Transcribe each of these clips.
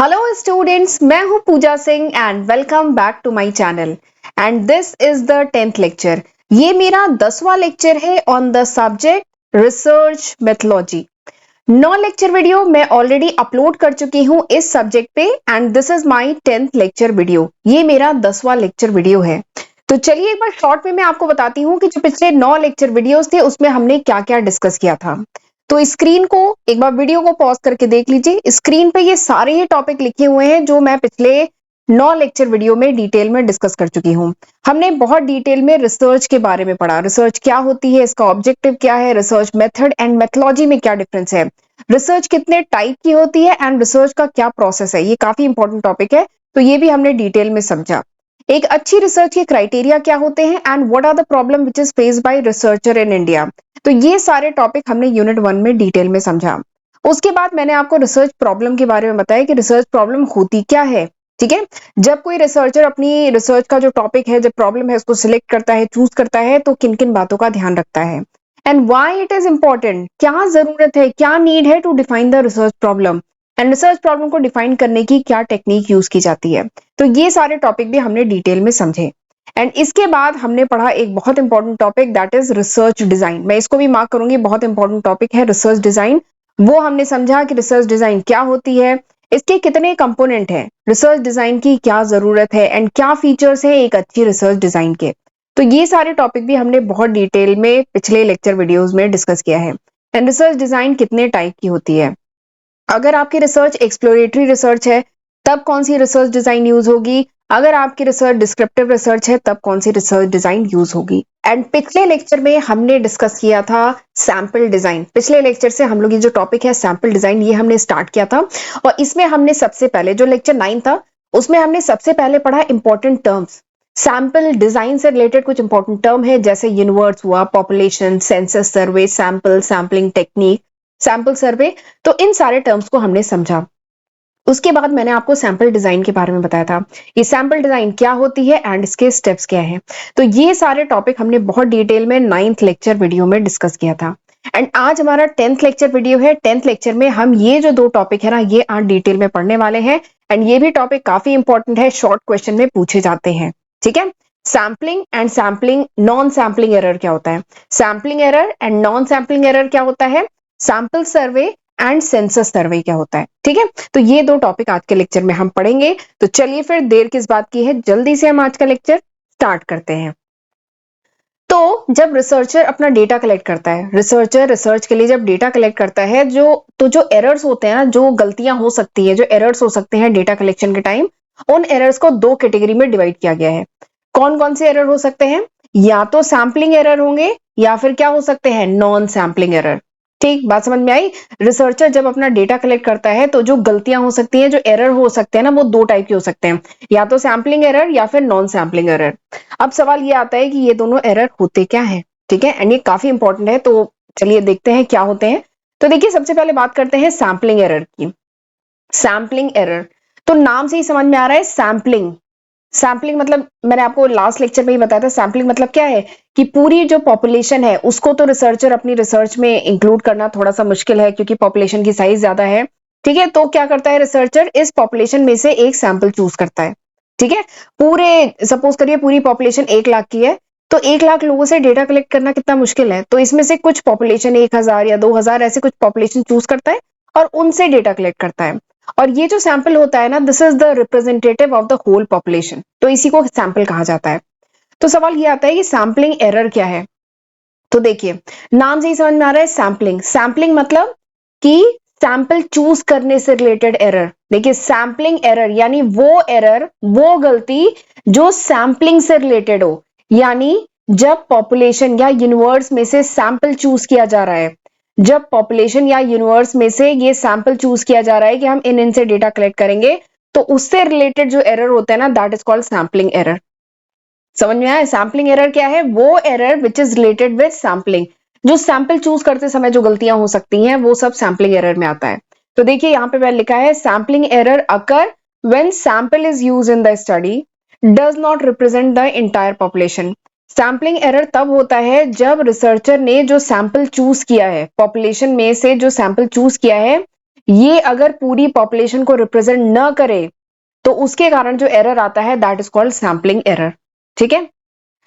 Hello students, मैं हूं Pooja Singh and welcome back to my channel and this is the 10th lecture. ये मेरा 10वां लेक्चर है on the subject research methodology. 9 lecture video मैं already upload कर चुकी हूं इस सब्जेक्ट पे and this is my 10th lecture video. ये मेरा 10वां लेक्चर वीडियो है। तो चलिए एक बार शॉर्ट में मैं आपको बताती हूँ कि जो पिछले 9 लेक्चर वीडियोस थे उसमें हमने क्या क्या डिस्कस किया था। तो स्क्रीन को एक बार वीडियो को पॉज करके देख लीजिए। स्क्रीन पे ये सारे ही टॉपिक लिखे हुए हैं जो मैं पिछले 9 लेक्चर वीडियो में डिटेल में डिस्कस कर चुकी हूँ। हमने बहुत डिटेल में रिसर्च के बारे में पढ़ा, रिसर्च क्या होती है, इसका ऑब्जेक्टिव क्या है, रिसर्च मेथड एंड मेथोलॉजी में क्या डिफरेंस है, रिसर्च कितने टाइप की होती है एंड रिसर्च का क्या प्रोसेस है। ये काफी इंपॉर्टेंट टॉपिक है, तो ये भी हमने डिटेल में समझा। एक अच्छी रिसर्च के क्राइटेरिया क्या होते हैं and what are the problem which is faced by researcher in India. तो ये सारे टॉपिक हमने यूनिट 1 में डिटेल में समझा। उसके बाद मैंने आपको रिसर्च प्रॉब्लम के बारे में बताया कि रिसर्च प्रॉब्लम होती क्या है। ठीक है, जब कोई रिसर्चर अपनी रिसर्च का जो टॉपिक है, जो प्रॉब्लम है, उसको सिलेक्ट करता है, चूज करता है, तो किन किन बातों का ध्यान रखता है and why it is important, क्या जरूरत है, क्या नीड है to define the research problem and research problem को डिफाइन करने की क्या टेक्निक यूज की जाती है। तो ये सारे टॉपिक भी हमने डिटेल में समझे एंड इसके बाद हमने पढ़ा एक बहुत important topic that is research design. मैं इसको भी मार्क करूंगी, बहुत इंपॉर्टेंट टॉपिक है रिसर्च डिजाइन। वो हमने समझा कि रिसर्च डिजाइन क्या होती है, इसके कितने कंपोनेंट हैं, रिसर्च डिजाइन की क्या जरूरत है एंड क्या फीचर्स है एक अच्छी रिसर्च डिजाइन के। तो ये सारे टॉपिक भी हमने बहुत डिटेल में पिछले लेक्चर वीडियोस में डिस्कस किया है। एंड रिसर्च डिजाइन कितने टाइप की होती है, अगर आपकी रिसर्च एक्सप्लोरेटरी रिसर्च है तब कौन सी रिसर्च डिजाइन यूज होगी, अगर आपकी रिसर्च डिस्क्रिप्टिव रिसर्च है तब कौन सी रिसर्च डिजाइन यूज होगी। एंड पिछले लेक्चर में हमने डिस्कस किया था सैंपल डिजाइन। पिछले लेक्चर से हम लोग ये जो टॉपिक है सैंपल डिजाइन, ये हमने स्टार्ट किया था और इसमें हमने सबसे पहले जो लेक्चर 9 था उसमें हमने सबसे पहले पढ़ा इंपॉर्टेंट टर्म्स। सैंपल डिजाइन से रिलेटेड कुछ इंपॉर्टेंट टर्म है जैसे यूनिवर्स हुआ, population, census survey, sample, sampling technique, sample survey. तो इन सारे टर्म्स को हमने समझा। उसके बाद मैंने आपको सैंपल डिजाइन के बारे में बताया था, ये सैंपल डिजाइन क्या होती है एंड इसके स्टेप्स क्या हैं। तो ये सारे टॉपिक हमने बहुत डिटेल में 9th लेक्चर वीडियो में डिस्कस किया था एंड आज हमारा 10th लेक्चर वीडियो है। 10th लेक्चर में हम ये जो दो टॉपिक है ना, ये आज डिटेल में पढ़ने वाले हैं एंड ये भी टॉपिक काफी इंपॉर्टेंट है, शॉर्ट क्वेश्चन में पूछे जाते हैं। ठीक है, sampling and sampling non sampling error क्या होता है, sampling error and non sampling error क्या होता है, सैंपल सर्वे एंड सेंसस सर्वे क्या होता है। ठीक है, तो ये दो टॉपिक आज के लेक्चर में हम पढ़ेंगे। तो चलिए फिर देर किस बात की है, जल्दी से हम आज का लेक्चर स्टार्ट करते हैं। तो जब रिसर्चर अपना डेटा कलेक्ट करता है, रिसर्चर रिसर्च के लिए जब डेटा कलेक्ट करता है, जो एरर्स होते हैं ना, जो गलतियां हो सकती है, जो एरर्स हो सकते हैं डेटा कलेक्शन के टाइम, उन एरर्स को दो कैटेगरी में डिवाइड किया गया है। कौन कौन से एरर हो सकते हैं, या तो सैम्पलिंग एरर होंगे या फिर क्या हो सकते हैं, नॉन सैम्पलिंग एरर। ठीक, बात समझ में आई। रिसर्चर जब अपना डेटा कलेक्ट करता है तो जो गलतियां हो सकती हैं, जो एरर हो सकते हैं ना, वो दो टाइप के हो सकते हैं, या तो सैम्पलिंग एरर या फिर नॉन सैम्पलिंग एरर। अब सवाल ये आता है कि ये दोनों एरर होते क्या है। ठीक है, एंड ये काफी इंपॉर्टेंट है, तो चलिए देखते हैं क्या होते हैं। तो देखिए सबसे पहले बात करते हैं सैम्पलिंग एरर की। सैम्पलिंग एरर, तो नाम से ही समझ में आ रहा है सैम्पलिंग। सैम्पलिंग मतलब मैंने आपको लास्ट लेक्चर में ही बताया था, सैम्पलिंग मतलब क्या है कि पूरी जो पॉपुलेशन है उसको तो रिसर्चर अपनी रिसर्च में इंक्लूड करना थोड़ा सा मुश्किल है क्योंकि पॉपुलेशन की साइज ज्यादा है। ठीक है, तो क्या करता है रिसर्चर, इस पॉपुलेशन में से एक सैंपल चूज करता है। ठीक है, पूरे सपोज करिए पूरी पॉपुलेशन 1 लाख की है, तो 1 लाख लोगों से डेटा कलेक्ट करना कितना मुश्किल है, तो इसमें से कुछ पॉपुलेशन 1000 या 2000 ऐसे कुछ पॉपुलेशन चूज करता है और उनसे डेटा कलेक्ट करता है। और ये जो सैंपल होता है ना, this is the representative of the whole population, तो इसी को सैंपल कहा जाता है। तो सवाल ये आता है कि सैंपलिंग एरर क्या है। तो देखिए नाम से ही समझ में आ रहा है सैंपलिंग। सैंपलिंग मतलब कि सैंपल चूज करने से रिलेटेड एरर। देखिए सैंपलिंग एरर यानी वो एरर, वो गलती जो सैंपलिंग से रिलेटेड हो, यानी जब पॉपुलेशन या यूनिवर्स में से सैंपल चूज किया जा रहा है, जब पॉपुलेशन या यूनिवर्स में से ये सैंपल चूज किया जा रहा है कि हम इन इनसे डेटा कलेक्ट करेंगे, तो उससे रिलेटेड जो एरर होता है ना, that is called sampling error. समझ में आया, सैंपलिंग एरर क्या है, वो error which is related with sampling. जो सैंपल चूज करते समय जो गलतियां हो सकती हैं वो सब सैंपलिंग एरर में आता है। तो देखिए यहां पे मैंने लिखा है sampling error occur when sample is use in the study does not represent the entire population. Sampling error तब होता है जब रिसर्चर ने जो सैंपल चूज किया है, पॉपुलेशन में से जो सैंपल चूज किया है, ये अगर पूरी पॉपुलेशन को रिप्रेजेंट न करे तो उसके कारण जो एरर आता है that is called sampling error. ठीक है।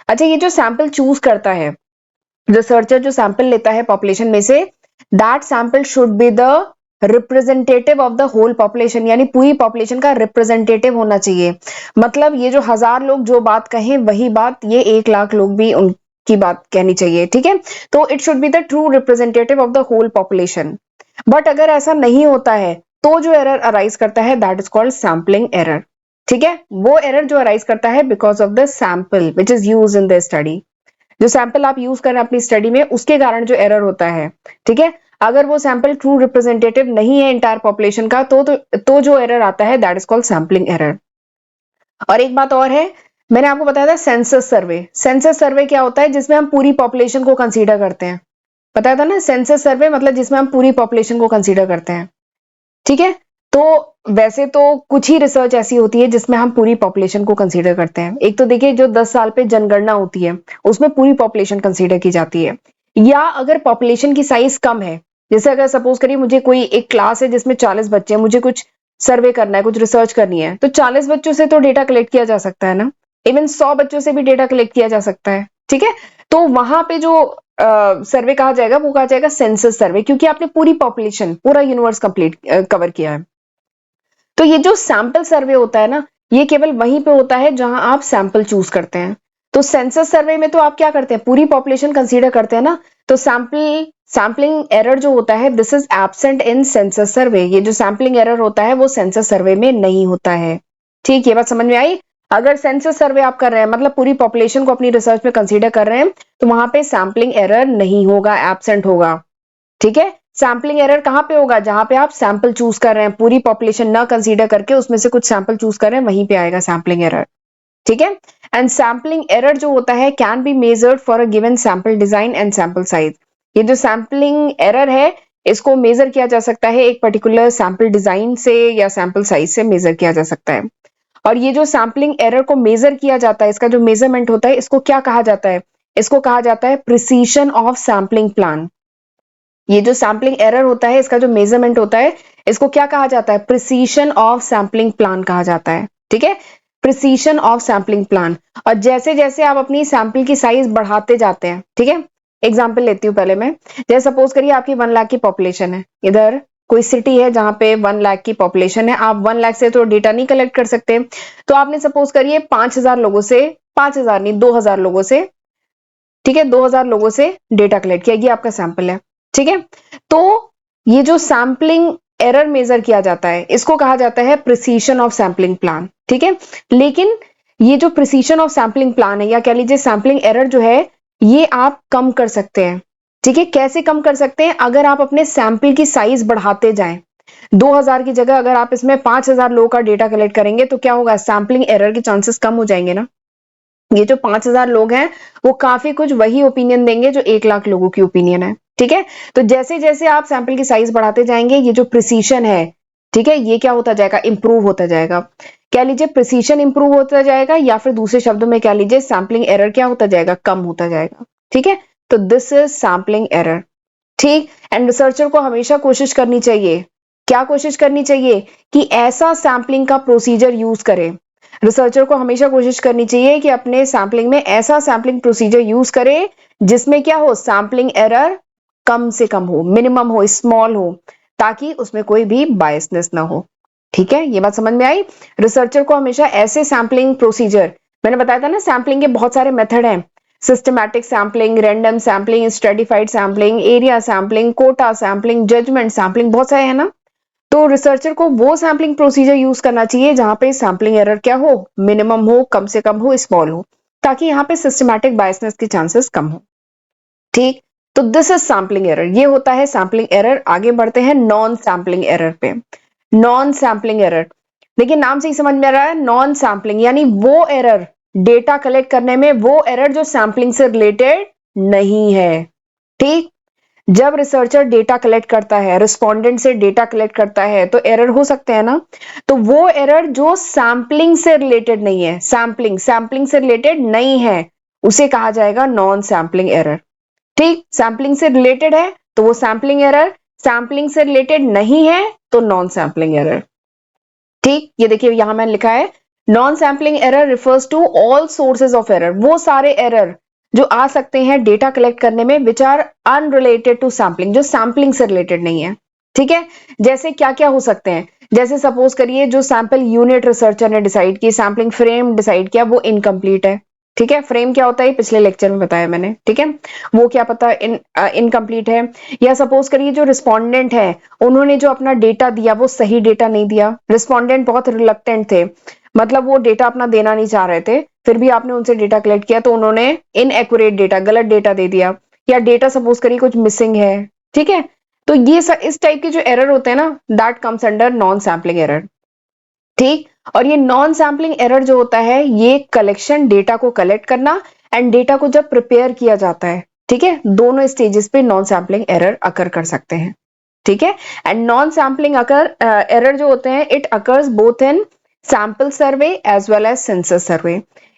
अच्छा, ये जो सैंपल चूज करता है, रिसर्चर जो सैंपल लेता है पॉपुलेशन में से, that sample should be the representative of the whole population, यानी पूरी पॉपुलेशन का रिप्रेजेंटेटिव होना चाहिए। मतलब ये जो 1000 लोग जो बात कहें वही बात ये 1 लाख लोग भी उनकी बात कहनी चाहिए। ठीक है। तो it should be the true representative of the whole population. But अगर ऐसा नहीं होता है तो जो एरर अराइज करता है that is called sampling error. ठीक है। वो एरर जो अराइज करता है because of the sample which is use in the study. जो सैंपल आप यूज कर रहे हैं अपनी स्टडी में उसके कारण जो एरर होता है। ठीक है। अगर वो सैंपल ट्रू रिप्रेजेंटेटिव नहीं है इंटायर पॉपुलेशन का तो जो एरर आता है that is called sampling error. और एक बात और है, मैंने आपको बताया था सेंसस सर्वे। सेंसस सर्वे क्या होता है? जिसमें हम पूरी पॉपुलेशन को कंसीडर करते हैं। बताया था ना, सेंसस सर्वे मतलब जिसमें हम पूरी पॉपुलेशन को कंसीडर करते हैं। ठीक है। तो वैसे तो कुछ ही रिसर्च ऐसी होती है जिसमें हम पूरी पॉपुलेशन को कंसीडर करते हैं। एक तो देखिए जो 10 साल पे जनगणना होती है उसमें पूरी पॉपुलेशन कंसीडर की जाती है। या अगर पॉपुलेशन की साइज कम है, जैसे अगर सपोज करिए मुझे कोई एक क्लास है जिसमें 40 बच्चे हैं, मुझे कुछ सर्वे करना है, कुछ रिसर्च करनी है, तो 40 बच्चों से तो डेटा कलेक्ट किया जा सकता है ना। इवन 100 बच्चों से भी डेटा कलेक्ट किया जा सकता है। ठीक है। तो वहां पे जो सर्वे कहा जाएगा वो कहा जाएगा सेंसस सर्वे, क्योंकि आपने पूरी पॉपुलेशन, पूरा यूनिवर्स कंप्लीट कवर किया है। तो ये जो सैंपल सर्वे होता है ना, ये केवल वहीं पे होता है जहां आप सैंपल चूज करते हैं। तो सेंसस सर्वे में तो आप क्या करते हैं? पूरी पॉपुलेशन कंसीडर करते हैं ना। तो सैम्पलिंग एरर जो होता है this is absent in census survey. ये जो सैम्पलिंग एरर होता है वो सेंसस सर्वे में नहीं होता है। ठीक, ये बात समझ में आई? अगर सेंसस सर्वे आप कर रहे हैं मतलब पूरी पॉपुलेशन को अपनी रिसर्च में कंसीडर कर रहे हैं, तो वहां पे सैम्पलिंग एरर नहीं होगा, एब्सेंट होगा। ठीक है। सैम्पलिंग एरर कहां पे होगा? जहां पे आप सैंपल चूज कर रहे हैं, पूरी पॉपुलेशन ना कंसीडर करके उसमें से कुछ सैंपल चूज कर रहे हैं, वहीं पे आएगा सैम्पलिंग एरर। ठीक है। एंड सैम्पलिंग एरर जो होता है can be measured for a given sample design and sample size. ये जो सैम्पलिंग एरर है इसको मेजर किया जा सकता है एक पर्टिकुलर सैंपल डिजाइन से या सैंपल साइज से मेजर किया जा सकता है। और ये जो सैम्पलिंग एरर को मेजर किया जाता है, इसका जो मेजरमेंट होता है, इसको क्या कहा जाता है? इसको कहा जाता है प्रिसीशन ऑफ सैम्पलिंग प्लान। ये जो सैम्पलिंग एरर होता है इसका जो मेजरमेंट होता है इसको क्या कहा जाता है? प्रिसीशन ऑफ सैम्पलिंग प्लान कहा जाता है। ठीक है। Precision of sampling plan. और जैसे जैसे आप अपनी सैंपल की साइज बढ़ाते जाते हैं, ठीक है, एग्जाम्पल लेती हूँ पहले मैं। जैसे सपोज करिए आपकी 1 लाख की पॉपुलेशन है, इधर कोई सिटी है जहां पे 1 लाख की पॉपुलेशन है। आप 1 लाख से तो डेटा नहीं कलेक्ट कर सकते, तो आपने सपोज करिए 5000 लोगों से, 5000 नहीं 2000 लोगों से, ठीक है, 2000 लोगों से डेटा कलेक्ट किया, ये आपका सैंपल है। ठीक है। तो ये जो सैम्पलिंग एरर मेजर किया जाता है इसको कहा जाता है प्रिसीशन ऑफ सैम्पलिंग प्लान। ठीक है। लेकिन ये जो प्रिसीशन ऑफ सैम्पलिंग प्लान है या कह लीजिए सैम्पलिंग एरर जो है ये आप कम कर सकते हैं। ठीक है। कैसे कम कर सकते हैं? अगर आप अपने सैंपल की साइज बढ़ाते जाएं। 2000 की जगह अगर आप इसमें 5000 लोगों का डेटा कलेक्ट करेंगे तो क्या होगा? सैम्पलिंग एरर के चांसेस कम हो जाएंगे ना। ये जो 5000 लोग हैं वो काफी कुछ वही ओपिनियन देंगे जो 1 लाख लोगों की ओपिनियन है। ठीक है। तो जैसे जैसे आप सैंपल की साइज बढ़ाते जाएंगे ये जो प्रिसीशन है, ठीक है, ये क्या होता जाएगा? इंप्रूव होता जाएगा। कह लीजिए प्रिसीशन इंप्रूव होता जाएगा या फिर दूसरे शब्दों में कह लीजिए सैम्पलिंग एरर क्या होता जाएगा? कम होता जाएगा। ठीक है। तो दिस इज सैम्पलिंग एरर। ठीक। एंड रिसर्चर को हमेशा कोशिश करनी चाहिए, क्या कोशिश करनी चाहिए? कि ऐसा सैम्पलिंग का प्रोसीजर यूज करे। रिसर्चर को हमेशा कोशिश करनी चाहिए कि अपने सैम्पलिंग में ऐसा सैम्पलिंग प्रोसीजर यूज करे जिसमें क्या हो? सैम्पलिंग एरर कम से कम हो, मिनिमम हो, स्मॉल हो, ताकि उसमें कोई भी बायसनेस ना हो। ठीक है। ये बात समझ में आई? रिसर्चर को हमेशा ऐसे सैम्पलिंग प्रोसीजर, मैंने बताया था ना सैम्पलिंग के बहुत सारे मेथड हैं, systematic sampling, random sampling, stratified sampling, area sampling, quota sampling, judgement sampling, बहुत सारे हैं ना। तो रिसर्चर को वो सैम्पलिंग प्रोसीजर यूज करना चाहिए जहां पे सैम्पलिंग एरर क्या हो? मिनिमम हो, कम से कम हो, स्मॉल हो, ताकि यहाँ पे सिस्टमैटिक बायसनेस के चांसेस कम हो। ठीक। तो दिस इज सैम्पलिंग एरर, ये होता है सैम्पलिंग एरर। आगे बढ़ते हैं नॉन सैम्पलिंग एरर पे। नॉन सैम्पलिंग एरर, देखिए नाम से ही समझ में आ रहा है, नॉन सैम्पलिंग यानी वो एरर, डेटा कलेक्ट करने में वो एरर जो सैम्पलिंग से रिलेटेड नहीं है। ठीक। जब रिसर्चर डेटा कलेक्ट करता है, रिस्पोंडेंट से डेटा कलेक्ट करता है, तो एरर हो सकते हैं ना। तो वो एरर जो सैम्पलिंग से रिलेटेड नहीं है, सैम्पलिंग से रिलेटेड नहीं है, उसे कहा जाएगा नॉन सैम्पलिंग एरर। ठीक। सैम्पलिंग से रिलेटेड है तो वो सैम्पलिंग एरर, सैम्पलिंग से रिलेटेड नहीं है तो नॉन सैम्पलिंग एरर। ठीक, ये देखिए यहां मैंने लिखा है non sampling error refers to all sources of error, वो सारे एरर जो आ सकते हैं डेटा कलेक्ट करने में which are unrelated to sampling, जो सैम्पलिंग से रिलेटेड नहीं है। ठीक है, जैसे क्या क्या हो सकते हैं, जैसे सपोज करिए जो सैंपल यूनिट रिसर्चर ने डिसाइड की, सैम्पलिंग फ्रेम डिसाइड किया, वो इनकम्प्लीट है। ठीक है, फ्रेम क्या होता है पिछले लेक्चर में बताया मैंने। ठीक है, वो क्या पता इनकम्प्लीट है। या सपोज करिए जो रिस्पोंडेंट है उन्होंने जो अपना डेटा दिया वो सही डेटा नहीं दिया, रिस्पोंडेंट बहुत रिलक्टेंट थे, मतलब वो डेटा अपना देना नहीं चाह रहे थे, फिर भी आपने उनसे डेटा कलेक्ट किया तो उन्होंने इनएक्यूरेट डेटा, गलत डेटा दे दिया, या डेटा सपोज करिए कुछ मिसिंग है। ठीक है, तो ये इस टाइप के जो एरर होते हैं ना, that comes under non sampling error. ठीक, और ये नॉन सैम्पलिंग एरर जो होता है ये कलेक्शन, डेटा को कलेक्ट करना एंड डेटा को जब प्रिपेयर किया जाता है, ठीक है, दोनों स्टेजेस पे नॉन सैम्पलिंग एरर अकर कर सकते हैं। ठीक है, एंड नॉन सैम्पलिंग एरर जो होते हैं it occurs both in sample survey as well as census survey.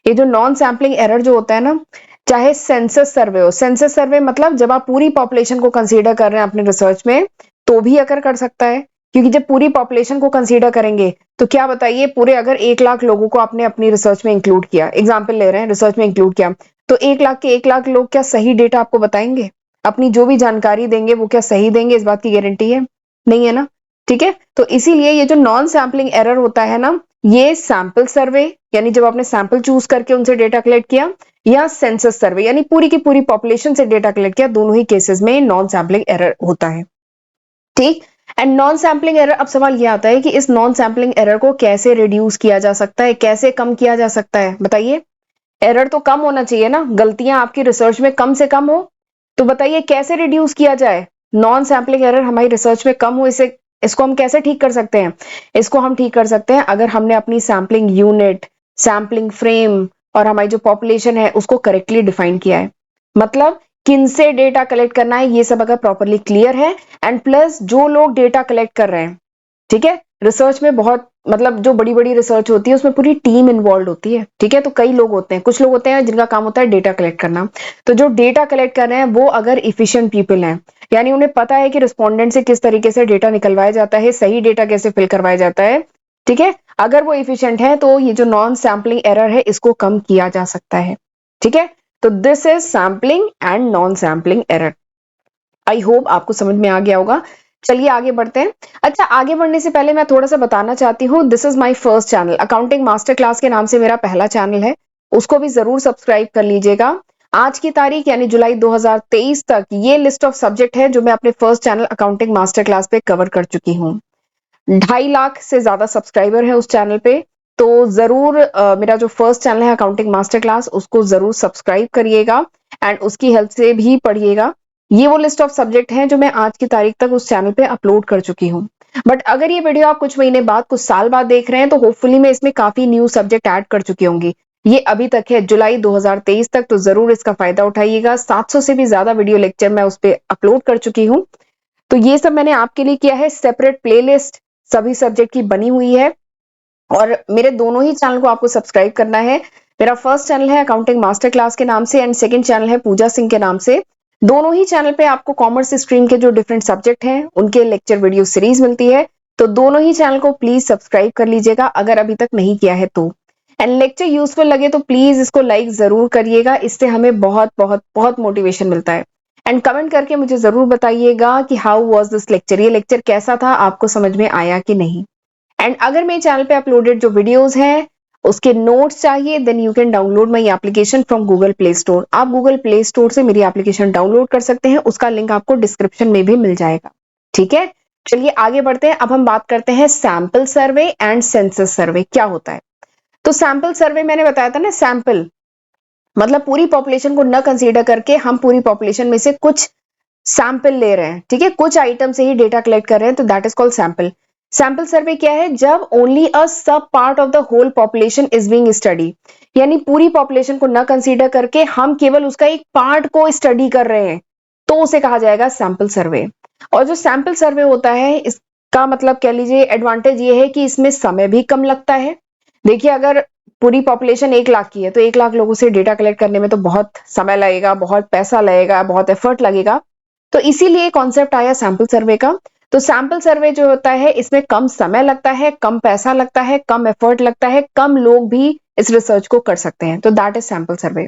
ये जो नॉन सैम्पलिंग एरर जो होता है ना, चाहे सेंसस सर्वे हो, सेंसस सर्वे मतलब जब आप पूरी पॉपुलेशन को कंसीडर कर रहे हैं अपने रिसर्च में तो भी अकर कर सकता है, क्योंकि जब पूरी पॉपुलेशन को कंसीडर करेंगे तो क्या बताइए, पूरे अगर 1 लाख लोगों को आपने अपनी रिसर्च में इंक्लूड किया, एग्जाम्पल ले रहे हैं, रिसर्च में इंक्लूड किया, तो 1 लाख के 1 लाख लोग क्या सही डेटा आपको बताएंगे? अपनी जो भी जानकारी देंगे वो क्या सही देंगे, इस बात की गारंटी है नहीं है ना। ठीक है, तो इसीलिए ये जो नॉन सैम्पलिंग एरर होता है ना, ये सैंपल सर्वे यानी जब आपने सैंपल चूज करके उनसे डेटा कलेक्ट किया, या सेंसस सर्वे यानी पूरी की पूरी पॉपुलेशन से डेटा कलेक्ट किया, दोनों ही केसेस में नॉन सैम्पलिंग एरर होता है। ठीक, एंड नॉन सैम्पलिंग एरर, अब सवाल ये आता है कि इस नॉन सैम्पलिंग एरर को कैसे रिड्यूस किया जा सकता है, कैसे कम किया जा सकता है, बताइए। एरर तो कम होना चाहिए ना, गलतियां आपकी रिसर्च में कम से कम हो, तो बताइए कैसे रिड्यूस किया जाए, नॉन सैम्पलिंग एरर हमारी रिसर्च में कम हो, इसे इसको हम कैसे ठीक कर सकते हैं? इसको हम ठीक कर सकते हैं अगर हमने अपनी सैम्पलिंग यूनिट, सैम्पलिंग फ्रेम और हमारी जो पॉपुलेशन है उसको करेक्टली डिफाइन किया है, मतलब किन से डेटा कलेक्ट करना है ये सब अगर प्रॉपरली क्लियर है, एंड प्लस जो लोग डेटा कलेक्ट कर रहे हैं, ठीक है, रिसर्च में बहुत मतलब जो बड़ी बड़ी रिसर्च होती है उसमें पूरी टीम इन्वॉल्व होती है। ठीक है, तो कई लोग होते हैं, कुछ लोग होते हैं जिनका काम होता है डेटा कलेक्ट करना, तो जो डेटा कलेक्ट कर रहे हैं वो अगर इफिशिएंट पीपल हैं, यानी उन्हें पता है कि रिस्पोंडेंट से किस तरीके से डेटा निकलवाया जाता है, सही डेटा कैसे फिल करवाया जाता है, ठीक है, अगर वो इफिशिएंट है तो ये जो नॉन सैम्पलिंग एरर है इसको कम किया जा सकता है। ठीक है, तो this is sampling and non sampling error. I hope आपको समझ में आ गया होगा। चलिए आगे बढ़ते हैं। अच्छा, आगे बढ़ने से पहले मैं थोड़ा सा बताना चाहती हूँ, this is my first channel, accounting master class के नाम से मेरा पहला चैनल है, उसको भी जरूर सब्सक्राइब कर लीजिएगा। आज की तारीख यानी जुलाई 2023 तक ये लिस्ट ऑफ सब्जेक्ट है जो मैं अपने first channel accounting master class पे कवर कर चुकी हूँ। 2.5 लाख से ज्यादा सब्सक्राइबर है उस चैनल पे, तो जरूर मेरा जो फर्स्ट चैनल है अकाउंटिंग मास्टर क्लास उसको जरूर सब्सक्राइब करिएगा एंड उसकी हेल्प से भी पढ़िएगा। ये वो लिस्ट ऑफ सब्जेक्ट हैं जो मैं आज की तारीख तक उस चैनल पे अपलोड कर चुकी हूँ। बट अगर ये वीडियो आप कुछ महीने बाद, कुछ साल बाद देख रहे हैं तो होपफुली मैं इसमें काफी न्यू सब्जेक्ट ऐड कर चुकी होंगी। ये अभी तक है जुलाई 2023 तक, तो जरूर इसका फायदा उठाइएगा। 700 से भी ज्यादा वीडियो लेक्चर मैं उस पर अपलोड कर चुकी हूँ, तो ये सब मैंने आपके लिए किया है, सेपरेट प्लेलिस्ट सभी सब्जेक्ट की बनी हुई है। और मेरे दोनों ही चैनल को आपको सब्सक्राइब करना है। मेरा फर्स्ट चैनल है अकाउंटिंग मास्टर क्लास के नाम से एंड सेकंड चैनल है पूजा सिंह के नाम से। दोनों ही चैनल पे आपको कॉमर्स स्ट्रीम के जो डिफरेंट सब्जेक्ट हैं उनके लेक्चर वीडियो सीरीज मिलती है, तो दोनों ही चैनल को प्लीज सब्सक्राइब कर लीजिएगा अगर अभी तक नहीं किया है तो। एंड लेक्चर यूजफुल लगे तो प्लीज इसको लाइक जरूर करिएगा, इससे हमें बहुत बहुत बहुत मोटिवेशन मिलता है। एंड कमेंट करके मुझे जरूर बताइएगा कि हाउ वाज दिस लेक्चर, ये लेक्चर कैसा था, आपको समझ में आया कि नहीं। एंड अगर मेरे चैनल पे अपलोडेड जो वीडियोस हैं उसके नोट्स चाहिए, then you can download my application from Google Play Store. आप गूगल प्ले स्टोर से मेरी एप्लीकेशन डाउनलोड कर सकते हैं, उसका लिंक आपको डिस्क्रिप्शन में भी मिल जाएगा। ठीक है, चलिए आगे बढ़ते हैं। अब हम बात करते हैं सैंपल सर्वे एंड सेंसस सर्वे क्या होता है। तो सैंपल सर्वे मैंने बताया था ना, सैंपल मतलब पूरी पॉपुलेशन को न कंसीडर करके हम पूरी पॉपुलेशन में से कुछ सैंपल ले रहे हैं, ठीक है, कुछ आइटम से ही डेटा कलेक्ट कर रहे हैं, तो that is called sample. Sample survey क्या है, जब only a sub part of the whole population is being study, यानी पूरी पॉपुलेशन को न कंसीडर करके हम केवल उसका एक पार्ट को स्टडी कर रहे हैं, तो उसे कहा जाएगा सैंपल सर्वे। और जो सैंपल सर्वे होता है इसका मतलब कह लीजिए एडवांटेज ये है कि इसमें समय भी कम लगता है। देखिए अगर पूरी पॉपुलेशन 1 लाख की है तो 1 लाख लोगों से डेटा कलेक्ट करने में तो बहुत समय लगेगा, बहुत पैसा लगेगा, बहुत एफर्ट लगेगा। तो इसीलिए कॉन्सेप्ट आया सैंपल सर्वे का। तो सैंपल सर्वे जो होता है इसमें कम समय लगता है, कम पैसा लगता है, कम एफर्ट लगता है, कम लोग भी इस रिसर्च को कर सकते हैं, तो दैट इज सैंपल सर्वे।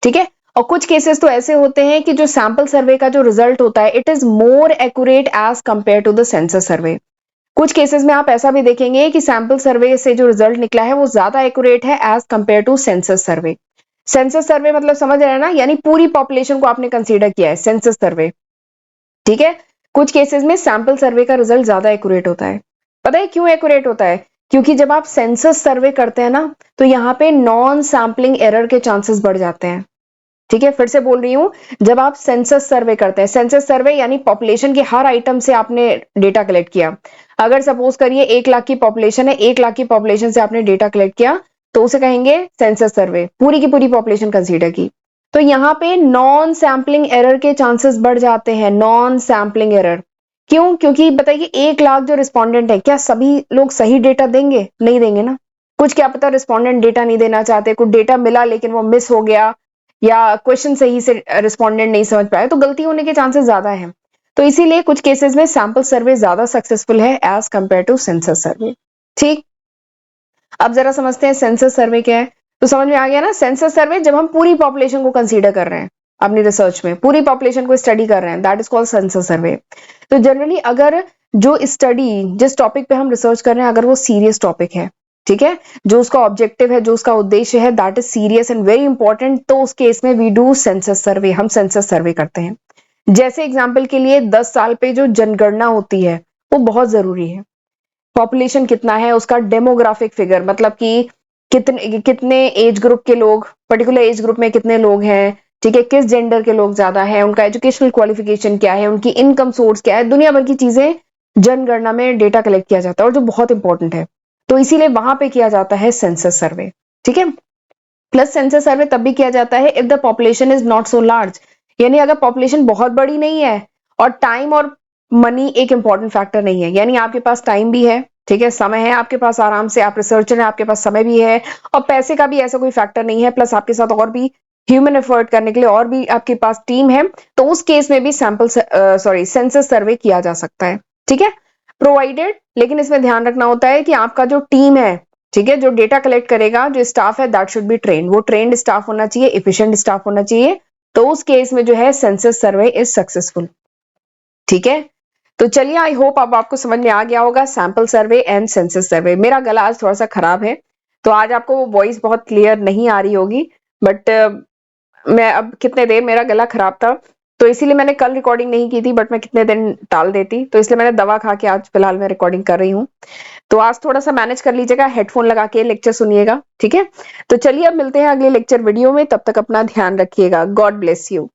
ठीक है। और कुछ केसेस तो ऐसे होते हैं कि जो सैंपल सर्वे का जो रिजल्ट होता है it is more accurate as compare to the census survey. कुछ केसेस में आप ऐसा भी देखेंगे कि सैंपल सर्वे से जो रिजल्ट निकला है वो ज्यादा एक्यूरेट है as compare to census survey. Census survey मतलब समझ रहे हैं ना, यानी पूरी पॉपुलेशन को आपने कंसीडर किया है, सेंसस सर्वे। ठीक है। कुछ केसेस में सैंपल सर्वे का रिजल्ट ज्यादा एक्यूरेट होता है। पता है क्यों एक्यूरेट होता है? क्योंकि जब आप सेंसस सर्वे करते हैं ना, तो यहाँ पे नॉन सैम्पलिंग एरर के चांसेस बढ़ जाते हैं। ठीक है, फिर से बोल रही हूं, जब आप सेंसस सर्वे करते हैं, सेंसस सर्वे यानी पॉपुलेशन के हर आइटम से आपने डेटा कलेक्ट किया। अगर सपोज करिए 1 लाख की पॉपुलेशन है, 1 लाख की पॉपुलेशन से आपने डेटा कलेक्ट किया, तो उसे कहेंगे सेंसस सर्वे, पूरी की पूरी पॉपुलेशन कंसीडर की। तो यहाँ पे नॉन सैम्पलिंग एरर के चांसेस बढ़ जाते हैं, नॉन सैम्पलिंग एरर। क्यों? क्योंकि बताइए 1 लाख जो रिस्पॉन्डेंट है, क्या सभी लोग सही डेटा देंगे? नहीं देंगे ना। कुछ क्या पता रिस्पॉन्डेंट डेटा नहीं देना चाहते, कुछ डेटा मिला लेकिन वो मिस हो गया, या क्वेश्चन सही से रिस्पॉन्डेंट नहीं समझ पाए, तो गलती होने के चांसेस ज्यादा हैं। तो इसीलिए कुछ केसेस में सैंपल सर्वे ज्यादा सक्सेसफुल है एज कंपेयर टू सेंसस सर्वे। ठीक। अब जरा समझते हैं सेंसस सर्वे क्या है। तो समझ में आ गया ना, सेंसस सर्वे जब हम पूरी पॉपुलेशन को कंसीडर कर रहे हैं, अपनी रिसर्च में पूरी पॉपुलेशन को स्टडी कर रहे हैं, दैट इज कॉल्ड सेंसस सर्वे। तो जनरली अगर जो स्टडी जिस टॉपिक पे हम रिसर्च कर रहे हैं अगर वो सीरियस टॉपिक है, ठीक है, जो उसका ऑब्जेक्टिव है, जो उसका उद्देश्य है, that is serious and very important, तो उस केस में वी डू सेंसस सर्वे, हम सेंसस सर्वे करते हैं। जैसे एग्जाम्पल के लिए 10 साल पे जो जनगणना होती है वो बहुत जरूरी है। पॉपुलेशन कितना है, उसका डेमोग्राफिक फिगर, मतलब कि कितने कितने एज ग्रुप के लोग, पर्टिकुलर एज ग्रुप में कितने लोग हैं, ठीक है, किस जेंडर के लोग ज्यादा हैं, उनका एजुकेशनल क्वालिफिकेशन क्या है, उनकी इनकम सोर्स क्या है, दुनिया भर की चीजें जनगणना में डेटा कलेक्ट किया जाता है और जो बहुत इंपॉर्टेंट है। तो इसीलिए वहां पे किया जाता है सेंसस सर्वे। ठीक है। प्लस सेंसस सर्वे तब भी किया जाता है if the population is not so large, यानी अगर पॉपुलेशन बहुत बड़ी नहीं है और टाइम और मनी एक इंपॉर्टेंट फैक्टर नहीं है, यानी आपके पास टाइम भी है, ठीक है, समय है आपके पास, आराम से आप रिसर्चर हैं, आपके पास समय भी है, और पैसे का भी ऐसा कोई फैक्टर नहीं है, प्लस आपके साथ और भी ह्यूमन एफर्ट करने के लिए और भी आपके पास टीम है, तो उस केस में भी सैंपल सेंसस सर्वे किया जा सकता है। ठीक है, प्रोवाइडेड, लेकिन इसमें ध्यान रखना होता है कि आपका जो टीम है, ठीक है, जो डेटा कलेक्ट करेगा, जो स्टाफ है, दैट शुड बी ट्रेन, वो ट्रेंड स्टाफ होना चाहिए, इफिशिएंट स्टाफ होना चाहिए, तो उस केस में जो है सेंसस सर्वे इज सक्सेसफुल। ठीक है। तो चलिए, आई होप अब आपको समझ में आ गया होगा सैंपल सर्वे एंड सेंसस सर्वे। मेरा गला आज थोड़ा सा खराब है, तो आज आपको वो वॉइस बहुत क्लियर नहीं आ रही होगी, बट मैं अब कितने देर मेरा गला खराब था, तो इसीलिए मैंने कल रिकॉर्डिंग नहीं की थी, बट मैं कितने दिन टाल देती, तो इसलिए मैंने दवा खा के आज फिलहाल मैं रिकॉर्डिंग कर रही हूँ। तो आज थोड़ा सा मैनेज कर लीजिएगा, हेडफोन लगा के लेक्चर सुनिएगा। ठीक है। तो चलिए अब मिलते हैं अगले लेक्चर वीडियो में, तब तक अपना ध्यान रखिएगा। God bless you.